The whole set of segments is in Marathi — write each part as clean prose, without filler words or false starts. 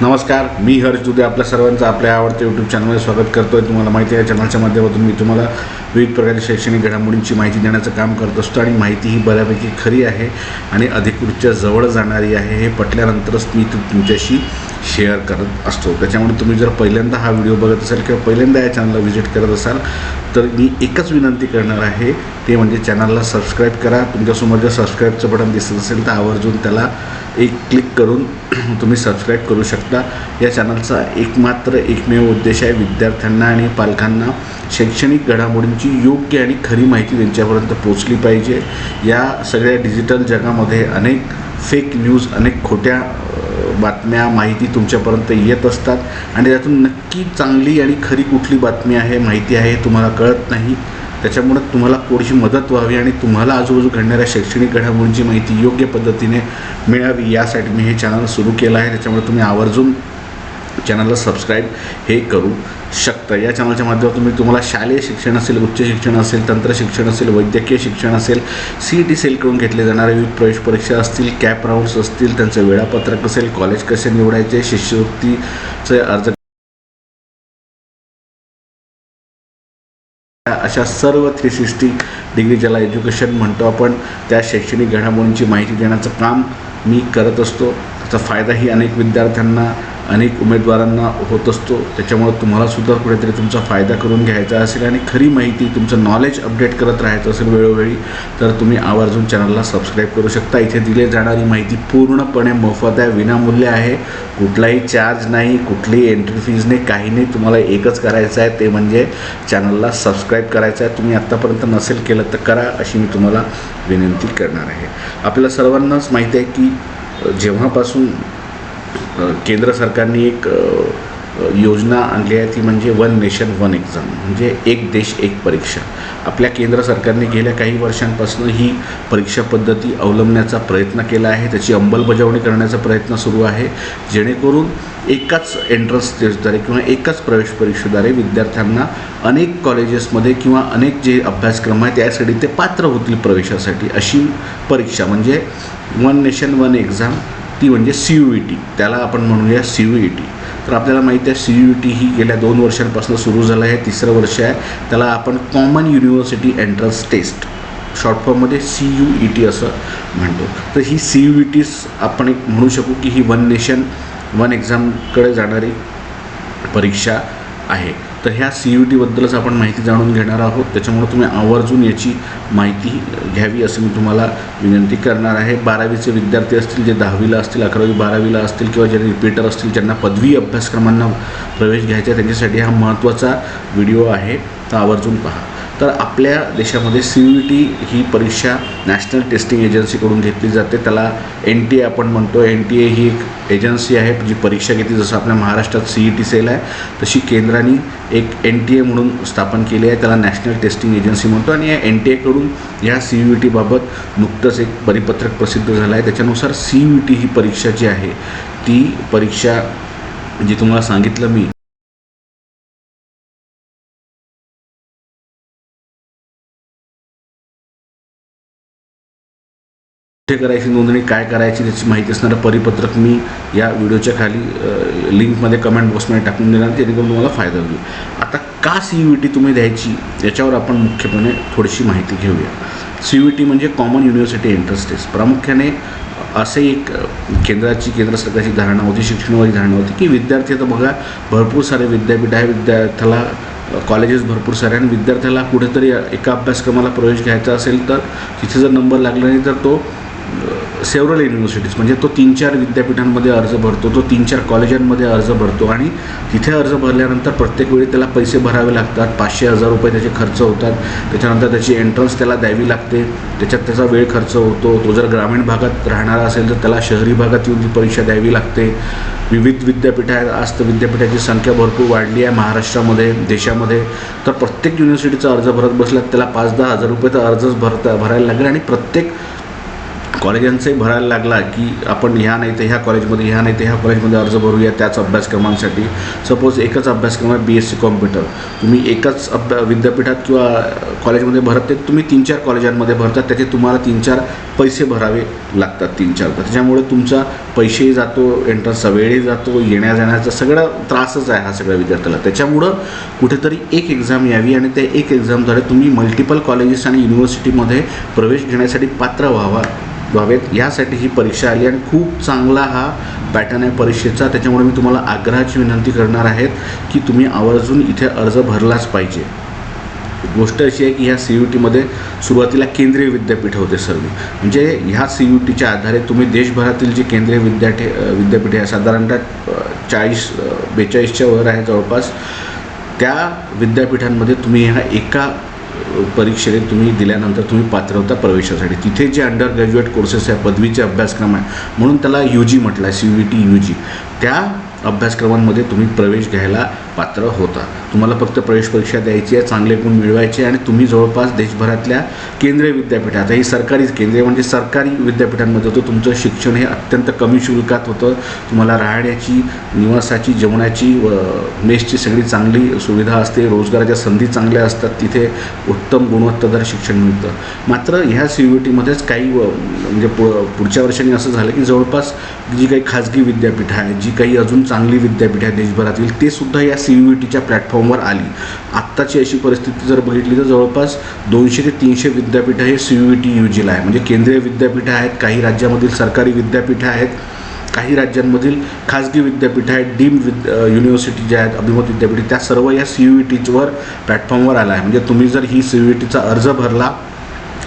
नमस्कार, मी हर्ष दुधे आपल्या सर्वांचं आपल्या आवडत्या यूट्यूब चॅनलमध्ये स्वागत करतो आहे। तुम्हाला माहिती आहे, या चॅनलच्या माध्यमातून मी तुम्हाला विविध प्रकारच्या शैक्षणिक घडामोडींची माहिती देण्याचं काम करत असतो आणि माहिती ही बऱ्यापैकी खरी आहे आणि अधिकृतच्या जवळ जाणारी आहे। हे पटल्यानंतरच मी तुमच्याशी शेअर करत असतो। त्याच्यामुळे तुम्ही जर पहिल्यांदा हा व्हिडिओ बघत असाल किंवा पहिल्यांदा या चॅनलला व्हिजिट करत असाल तर मी एकच विनंती करणार आहे, ते म्हणजे चॅनलला सबस्क्राईब करा। तुमच्यासमोर जर सबस्क्राईबचं बटन दिसत असेल तर आवर्जून त्याला एक क्लिक करून तुम्ही सबस्क्राईब करू शकता। या चॅनलचा एकमेव उद्देश आहे विद्यार्थ्यांना आणि पालकांना शैक्षणिक घडामोडींची योग्य आणि खरी माहिती त्यांच्यापर्यंत पोहोचली पाहिजे। या सगळ्या डिजिटल जगामध्ये अनेक फेक न्यूज, अनेक खोट्या बातम्या, माहिती तुमच्यापर्यंत येत असतात आणि त्यातून नक्की चांगली आणि खरी कुठली बातमी आहे, माहिती आहे हे तुम्हाला कळत नाही। त्याच्यामुळे तुम्हाला थोडीशी मदत व्हावी आणि तुम्हाला आजूबाजू घडणाऱ्या शैक्षणिक घडामोडींची माहिती योग्य पद्धतीने मिळावी, यासाठी मी हे चॅनल सुरू केलं आहे। त्याच्यामुळे तुम्ही आवर्जून चॅनलला सबस्क्राईब हे करू शकता। या चॅनलच्या माध्यमातून मी तुम्हाला शालेय शिक्षण असेल, उच्च शिक्षण असेल, तंत्र शिक्षण असेल, वैद्यकीय शिक्षण असेल, CET सेलकडून घेतले जाणारे विविध प्रवेश परीक्षा असतील, कॅप राऊंड्स असतील, त्यांचं वेळापत्रक असेल, कॉलेज कसे निवडायचे, शिष्यवृत्तीचे अर्ज, अशा सर्व 360 डिग्री ज्याला एज्युकेशन म्हणतो आपण, त्या शैक्षणिक घडामोडींची माहिती देण्याचं काम मी करत असतो। त्याचा फायदाही अनेक विद्यार्थ्यांना, अनेक उमेदवारांना होत असतो। त्याच्यामुळे तुम्हालासुद्धा कुठेतरी तुमचा फायदा करून घ्यायचा असेल आणि खरी माहिती, तुमचं नॉलेज अपडेट करत राहायचं असेल वेळोवेळी, तर तुम्ही आवर्जून चॅनलला सबस्क्राईब करू शकता। इथे दिली जाणारी माहिती पूर्णपणे मोफत आहे, विनामूल्य आहे, कुठलाही चार्ज नाही, कुठलीही एंट्री फीज नाही, काही नाही। तुम्हाला एकच करायचं आहे, ते म्हणजे चॅनलला सबस्क्राईब करायचं आहे। तुम्ही आत्तापर्यंत नसेल केलं तर करा, अशी मी तुम्हाला विनंती करणार आहे। आपल्याला सर्वांनाच माहिती आहे की जेव्हापासून केंद्र सरकारने एक योजना आणली आहे, ती म्हणजे वन नेशन वन एक्झाम, म्हणजे एक देश एक परीक्षा। आपल्या केंद्र सरकारने गेल्या काही वर्षांपासून ही परीक्षा पद्धती अवलंबण्याचा प्रयत्न केला आहे, त्याची अंमलबजावणी करण्याचा प्रयत्न सुरू आहे, जेणेकरून एकाच एंट्रन्स टेस्टद्वारे किंवा एकाच प्रवेश परीक्षेद्वारे विद्यार्थ्यांना अनेक कॉलेजेसमध्ये किंवा अनेक जे अभ्यासक्रम आहेत त्यासाठी ते पात्र होतील प्रवेशासाठी। अशी परीक्षा म्हणजे वन नेशन वन एक्झाम, ती म्हणजे CUET, त्याला आपण म्हणूया CUET। तर आपल्याला माहिती आहे CUET ही गेल्या 2 वर्षांपासून सुरू झालं आहे, 3रं वर्ष आहे। त्याला आपण common university entrance test, short फॉर्ममध्ये CUET असं म्हणतो। तर ही CUET आपण एक म्हणू शकू की ही वन नेशन वन एक्झामकडे जाणारी परीक्षा आहे। तर ह्या CUETबद्दलच आपण माहिती जाणून घेणार आहोत। त्याच्यामुळे तुम्ही आवर्जून याची माहिती घ्यावी असं मी तुम्हाला विनंती करणार आहे। 12वीचे विद्यार्थी असतील, जे 10वीला असतील, 11वी 12वीला असतील किंवा जे रिपीटर असतील, ज्यांना पदवी अभ्यासक्रमांना प्रवेश घ्यायचा आहे, त्यांच्यासाठी हा महत्त्वाचा व्हिडिओ आहे, तर आवर्जून पहा। तर आपल्या देशामध्ये CUET ही परीक्षा नॅशनल टेस्टिंग एजन्सीकडून घेतली जाते, त्याला NTA आपण म्हणतो। NTA ही एक एजन्सी आहे जी परीक्षा घेते। जसं आपल्या महाराष्ट्रात CET सेल आहे, तशी केंद्राने एक NTA म्हणून स्थापन केली आहे, त्याला नॅशनल टेस्टिंग एजन्सी म्हणतो। आणि या NTA कडून या CUET बाबत नुकतंच एक परिपत्रक प्रसिद्ध झालं आहे। त्याच्यानुसार CUET ही परीक्षा जी आहे, ती परीक्षा जी तुम्हाला सांगितलं मी, कुठे करायची नोंदणी, काय करायची, त्याची माहिती असणारं परिपत्रक मी या व्हिडिओच्या खाली लिंकमध्ये कमेंट बॉक्समध्ये टाकून देणार, जेणेकरून तुम्हाला फायदा होईल। आता का CUET तुम्ही द्यायची, याच्यावर आपण मुख्यपणे थोडीशी माहिती घेऊया। CUET म्हणजे कॉमन युनिव्हर्सिटी एंट्रन्स टेस्ट। प्रामुख्याने असे एक केंद्र सरकारची धारणा होती, शिक्षणावरची धारणा होती की विद्यार्थी, आता बघा भरपूर सारे विद्यापीठ आहे, विद्यार्थ्याला कॉलेजेस भरपूर सारे, आणि विद्यार्थ्याला कुठेतरी एका अभ्यासक्रमाला प्रवेश घ्यायचा असेल तर तिथे जर नंबर लागला नाही तर तो सेव्हरल युनिव्हर्सिटीज म्हणजे तो 3-4 विद्यापीठांमध्ये अर्ज भरतो, तो 3-4 कॉलेजांमध्ये अर्ज भरतो आणि तिथे अर्ज भरल्यानंतर प्रत्येक वेळी त्याला पैसे भरावे लागतात। 500-1000 रुपये त्याचे खर्च होतात। त्याच्यानंतर त्याची एंट्रन्स त्याला द्यावी लागते, त्याच्यात त्याचा वेळ खर्च होतो। तो जर ग्रामीण भागात राहणारा असेल तर त्याला शहरी भागात येऊन ती परीक्षा द्यावी लागते। विविध विद्यापीठ आहेत, आज तर विद्यापीठाची संख्या भरपूर वाढली आहे महाराष्ट्रामध्ये, देशामध्ये। तर प्रत्येक युनिव्हर्सिटीचा अर्ज भरत बसल्यात त्याला 5-10 हजार रुपये तर अर्जच भरायला लागेल आणि प्रत्येक कॉलेजांचाही भरायला लागला की आपण ह्या नाही तर ह्या कॉलेजमध्ये, ह्या नाही तर ह्या कॉलेजमध्ये अर्ज भरूया त्याच अभ्यासक्रमांसाठी. सपोज एकच अभ्यासक्रम आहे BSc कॉम्प्युटर, तुम्ही एकच विद्यापीठात किंवा कॉलेजमध्ये भरत ते तुम्ही 3-4 कॉलेजांमध्ये भरतात, त्याचे तुम्हाला 3-4 पैसे भरावे लागतात 3-4. त्याच्यामुळे तुमचा पैसेही जातो, एंट्रन्सचा वेळही जातो, येण्या जाण्याचा सगळा त्रासच आहे हा सगळ्या विद्यार्थ्याला. त्याच्यामुळं कुठेतरी एक एक्झाम यावी आणि त्या एक एक्झामद्वारे तुम्ही मल्टिपल कॉलेजेस आणि युनिव्हर्सिटीमध्ये प्रवेश घेण्यासाठी पात्र व्हावेत यासाठी ही परीक्षा आली आणि खूप चांगला हा पॅटर्न आहे परीक्षेचा. त्याच्यामुळे मी तुम्हाला आग्रहाची विनंती करणार आहेत की तुम्ही आवर्जून इथे अर्ज भरलाच पाहिजे. गोष्ट अशी आहे की ह्या CUETमध्ये सुरुवातीला केंद्रीय विद्यापीठ होते सर्व, म्हणजे ह्या CUETच्या आधारे तुम्ही देशभरातील जे केंद्रीय विद्यापीठे आहे साधारणतः 40-42च्या वर आहे जवळपास, त्या विद्यापीठांमध्ये तुम्ही ह्या एका परीक्षेने तुम्ही दिल्यानंतर तुम्ही पात्र होता प्रवेशासाठी. तिथे जे अंडर ग्रॅज्युएट कोर्सेस आहे, पदवीचे अभ्यासक्रम आहे, म्हणून त्याला UG म्हटलं आहे, CUET UG, त्या अभ्यासक्रमांमध्ये तुम्ही प्रवेश घ्यायला पात्र होता. तुम्हाला फक्त प्रवेश परीक्षा द्यायची आहे, चांगले गुण मिळवायचे आणि तुम्ही जवळपास देशभरातल्या केंद्रीय विद्यापीठ, आता ही सरकारी केंद्रीय म्हणजे सरकारी विद्यापीठांमध्ये होतं. तुमचं शिक्षण हे अत्यंत कमी शुल्कात होतं. तुम्हाला राहण्याची, निवासाची, जेवणाची, मेसची सगळी चांगली सुविधा असते. रोजगाराच्या संधी चांगल्या असतात. तिथे उत्तम गुणवत्तादार शिक्षण मिळतं. मात्र ह्या CUETमध्येच काही म्हणजे पुढच्या वर्षांनी असं झालं की जवळपास जी काही खाजगी विद्यापीठं आहेत, जी काही अजून चांगली विद्यापीठ आहे देशभरातील, ते सुद्धा या CUETच्या प्लॅटफॉर्मवर आली. आत्ताची अशी परिस्थिती जर बघितली तर जवळपास 200 ते 300 विद्यापीठं हे CUET UGला आहे. म्हणजे केंद्रीय विद्यापीठं आहेत, काही राज्यामधील सरकारी विद्यापीठं आहेत, काही राज्यांमधील खाजगी विद्यापीठं आहेत, डीम्ड युनिव्हर्सिटी ज्या आहेत, अभिमत विद्यापीठ, त्या सर्व या CUETवर प्लॅटफॉर्मवर आला आहे. म्हणजे तुम्ही जर ही CUETचा अर्ज भरला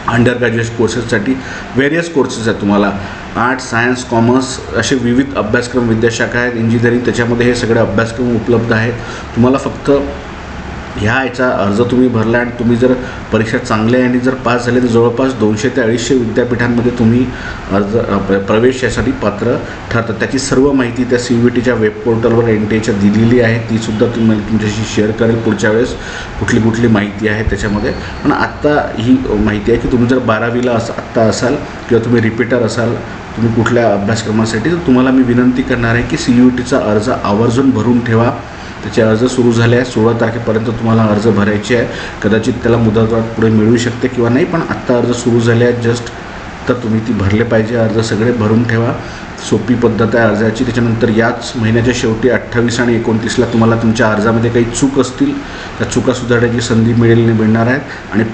अंडर ग्रॅज्युएट कोर्सेससाठी, व्हेरियस कोर्सेस आहेत, तुम्हाला आर्ट्स, सायन्स, कॉमर्स असे विविध अभ्यासक्रम, विद्याशाखा आहेत, इंजिनिअरिंग, त्याच्यामध्ये हे सगळे अभ्यासक्रम उपलब्ध आहेत. तुम्हाला फक्त ह्याचा अर्ज तुम्ही भरला आणि तुम्ही जर परीक्षा चांगल्या आणि जर पास झाले तर जवळपास 200 ते 250 विद्यापीठांमध्ये तुम्ही प्रवेश यासाठी पात्र ठरतात. त्याची सर्व माहिती त्या CUETच्या वेब पोर्टलवर NTAच्या दिलेली आहे. तीसुद्धा तुम्ही तुमच्याशी शेअर करेल पुढच्या वेळेस कुठली कुठली माहिती आहे त्याच्यामध्ये. पण आत्ता ही माहिती आहे की तुम्ही जर 12वीला आत्ता असाल किंवा तुम्ही रिपीटर असाल, तुम्ही कुठल्या अभ्यासक्रमासाठी, तर तुम्हाला मी विनंती करणार आहे की CUETचा अर्ज आवर्जून भरून ठेवा. त्याचे अर्ज सुरू झाले आहे, 16 तारखेपर्यंत तुम्हाला अर्ज भरायचे आहे. कदाचित त्याला मुदतवाढ पुढे मिळू शकते किंवा नाही, पण आत्ता अर्ज सुरू झाले आहेत जस्ट, तर तुम्ही ती भरले पाहिजे. अर्ज सगळे भरून ठेवा. सोपी पद्धत आहे अर्जाची. त्याच्यानंतर याच महिन्याच्या शेवटी 28 आणि 29ला तुम्हाला तुमच्या अर्जामध्ये काही चूक असतील त्या चुका सुधारण्याची संधी मिळणार आहे आणि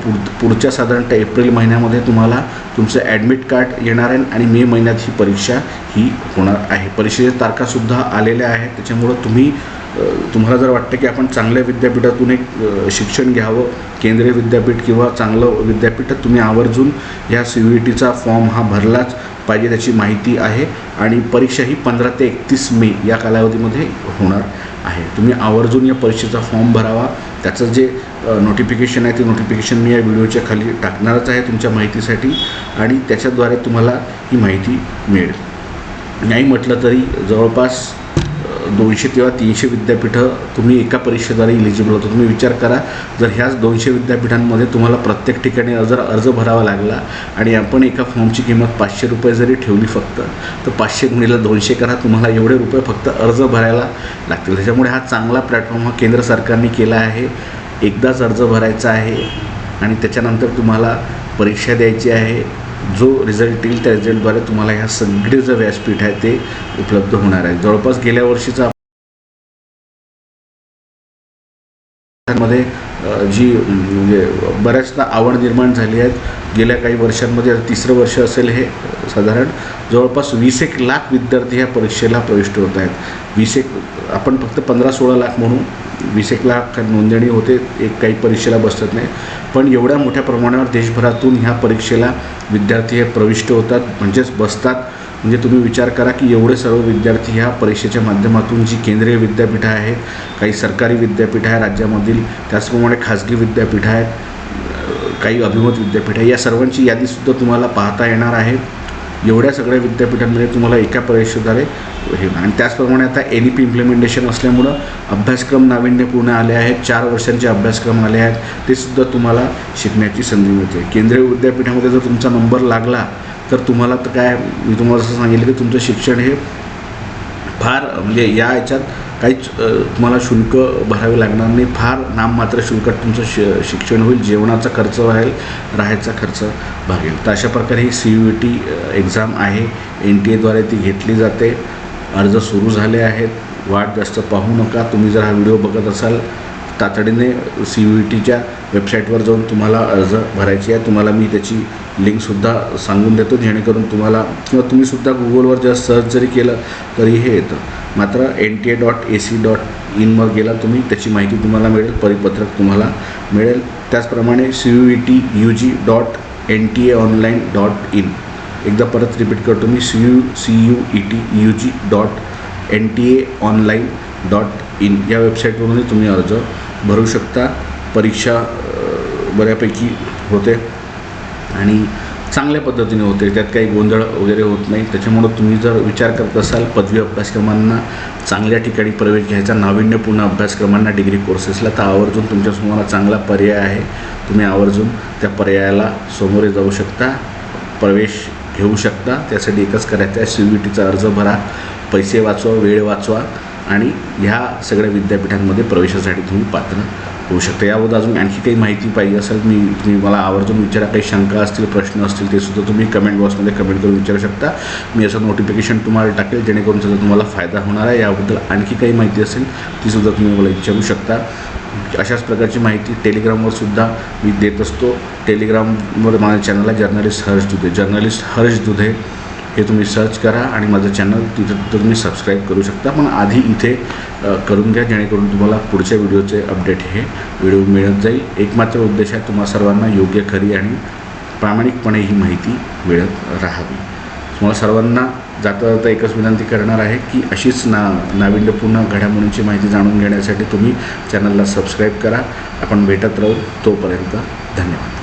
पुढच्या साधारणतः एप्रिल महिन्यामध्ये तुम्हाला तुमचं ॲडमिट कार्ड येणार आहे आणि मे महिन्यात ही परीक्षा ही होणार आहे. परीक्षेच्या तारखासुद्धा आलेल्या आहेत. त्याच्यामुळं तुम्हाला जर वाटतं की आपण चांगल्या विद्यापीठातून एक शिक्षण घ्यावं, केंद्रीय विद्यापीठ किंवा चांगलं विद्यापीठ, तुम्ही आवर्जून या CUETचा फॉर्म हा भरलाच पाहिजे. त्याची माहिती आहे आणि परीक्षा ही 15 ते 31 मे या कालावधीमध्ये होणार आहे. तुम्ही आवर्जून या परीक्षेचा फॉर्म भरावा. त्याचं जे नोटिफिकेशन आहे ते नोटिफिकेशन मी या व्हिडिओच्या खाली टाकणारच आहे तुमच्या माहितीसाठी आणि त्याच्याद्वारे तुम्हाला ही माहिती मिळेल. नाही म्हटलं तरी जवळपास 200 किंवा 300 विद्यापीठं तुम्ही एका परीक्षेद्वारे इलिजिबल होतो. तुम्ही विचार करा, जर ह्याच 200 विद्यापीठांमध्ये तुम्हाला प्रत्येक ठिकाणी जर अर्ज भरावा लागला आणि आपण एका फॉर्मची किंमत 500 रुपये जरी ठेवली फक्त, तर 500 गुणिले 200 करा, तुम्हाला एवढे रुपये फक्त अर्ज भरायला लागतील. त्याच्यामुळे हा चांगला प्लॅटफॉर्म हा केंद्र सरकारने केला आहे. एकदाच अर्ज भरायचा आहे आणि त्याच्यानंतर तुम्हाला परीक्षा द्यायची आहे. जो रिझल्ट येईल त्या रिझल्टद्वारे तुम्हाला ह्या सगळे जे व्यासपीठ आहे ते उपलब्ध होणार आहे. जवळपास गेल्या वर्षीचा मध्ये जी म्हणजे बऱ्याचदा आवड निर्माण झाली आहे. गेल्या काही वर्षांमध्ये 3रं वर्ष असेल हे, साधारण जवळपास 20-1 लाख विद्यार्थी ह्या परीक्षेला प्रविष्ट होत आहेत. 20-1 आपण फक्त 15-16 लाख म्हणू, 20-1 लाख नोंदणी होते, काही परीक्षेला बसत नाही. पण एवढ्या मोठ्या प्रमाणावर देशभरातून ह्या परीक्षेला विद्यार्थी हे प्रविष्ट होतात, म्हणजेच बसतात. म्हणजे तुम्ही विचार करा की एवढे सर्व विद्यार्थी ह्या परीक्षेच्या माध्यमातून जी केंद्रीय विद्यापीठं आहेत, काही सरकारी विद्यापीठ आहे राज्यामधील, त्याचप्रमाणे खाजगी विद्यापीठं आहेत, काही अभिमत विद्यापीठ आहे, या सर्वांची यादीसुद्धा तुम्हाला पाहता येणार आहे. एवढ्या सगळ्या विद्यापीठांमध्ये तुम्हाला एका परीक्षेद्वारे हे. आणि त्याचप्रमाणे आता NEP इम्प्लिमेंटेशन असल्यामुळं अभ्यासक्रम नाविन्यपूर्ण आले आहेत. 4 वर्षांचे अभ्यासक्रम आले आहेत, ते सुद्धा तुम्हाला शिकण्याची संधी मिळते. केंद्रीय विद्यापीठामध्ये जर तुमचा नंबर लागला तर तुम्हाला तर काय, मी तुम्हाला असं सांगितलं की तुमचं शिक्षण हे फार म्हणजे या ह्याच्यात काहीच तुम्हाला शुल्क भरावे लागणार नाही, फार नाममात्र शुल्कात तुमचं शिक्षण होईल, जेवणाचा खर्च राहील, राहायचा खर्च भागेल. तर अशा प्रकारे ही CUET एक्झाम आहे, NTA द्वारे ती घेतली जाते. अर्ज सुरू झाले आहेत, वाट जास्त पाहू नका. तुम्ही जर हा व्हिडिओ बघत असाल तातडीने CUETच्या वेबसाईटवर जाऊन तुम्हाला अर्ज भरायची आहे. तुम्हाला मी त्याची लिंकसुद्धा सांगून देतो, जेणेकरून तुम्हाला किंवा तुम्हीसुद्धा गुगलवर जर सर्च जरी केलं तरी हे येतं. मात्र NTA.ac.in वर गेला तुम्ही, त्याची माहिती तुम्हाला मिळेल, परिपत्रक तुम्हाला मिळेल. त्याचप्रमाणे CUET.ug.ntaonline.in, एकदा परत रिपीट करतो मी, CUET.ug.ntaonline.in या वेबसाईटवरूनही तुम्ही अर्ज भरू शकता. परीक्षा बऱ्यापैकी होते आणि चांगल्या पद्धतीने होते, त्यात काही गोंधळ वगैरे होत नाही. त्याच्यामुळं तुम्ही जर विचार करत असाल पदवी अभ्यासक्रमांना चांगल्या ठिकाणी प्रवेश घ्यायचा, नाविन्यपूर्ण अभ्यासक्रमांना, डिग्री कोर्सेसला, तर आवर्जून तुमच्यासमोर चांगला पर्याय आहे. तुम्ही आवर्जून त्या पर्यायाला सामोरे जाऊ शकता, प्रवेश घेऊ शकता. त्यासाठी एकच करायचं आहे, CUETचा अर्ज भरा, पैसे वाचवा, वेळ वाचवा आणि ह्या सगळ्या विद्यापीठांमध्ये प्रवेशासाठी तुम्ही पात्र होऊ शकता. याबद्दल अजून आणखी काही माहिती पाहिजे असेल तुम्ही मला आवर्जून विचारा. काही शंका असतील, प्रश्न असतील, ते सुद्धा तुम्ही कमेंट बॉक्समध्ये कमेंट करून विचारू शकता. मी असं नोटिफिकेशन तुम्हाला टाकेल, जेणेकरून त्याचा तुम्हाला फायदा होणार आहे. याबद्दल आणखी काही माहिती असेल तीसुद्धा तुम्ही मला विचारू शकता. अशाच प्रकारची माहिती टेलिग्रामवर सुद्धा मी देत असतो. टेलिग्रामवर माझ्या चॅनलला जर्नलिस्ट हर्ष दुधे हे तुम्ही सर्च करा आणि माझं चॅनल तिथं तुम्ही सबस्क्राईब करू शकता. पण आधी इथे करून घ्या, जेणेकरून तुम्हाला पुढच्या व्हिडिओचे अपडेट हे व्हिडिओ मिळत जाईल. एकमात्र उद्देश आहे तुम्हा सर्वांना योग्य, खरी आणि प्रामाणिकपणे ही माहिती मिळत राहावी. तुम्हाला सर्वांना जाता जाता एकच विनंती करणार आहे की अशीच नाविन्यपूर्ण घडामोडींची माहिती जाणून घेण्यासाठी तुम्ही चॅनलला सबस्क्राईब करा. आपण भेटत राहू. तोपर्यंत धन्यवाद.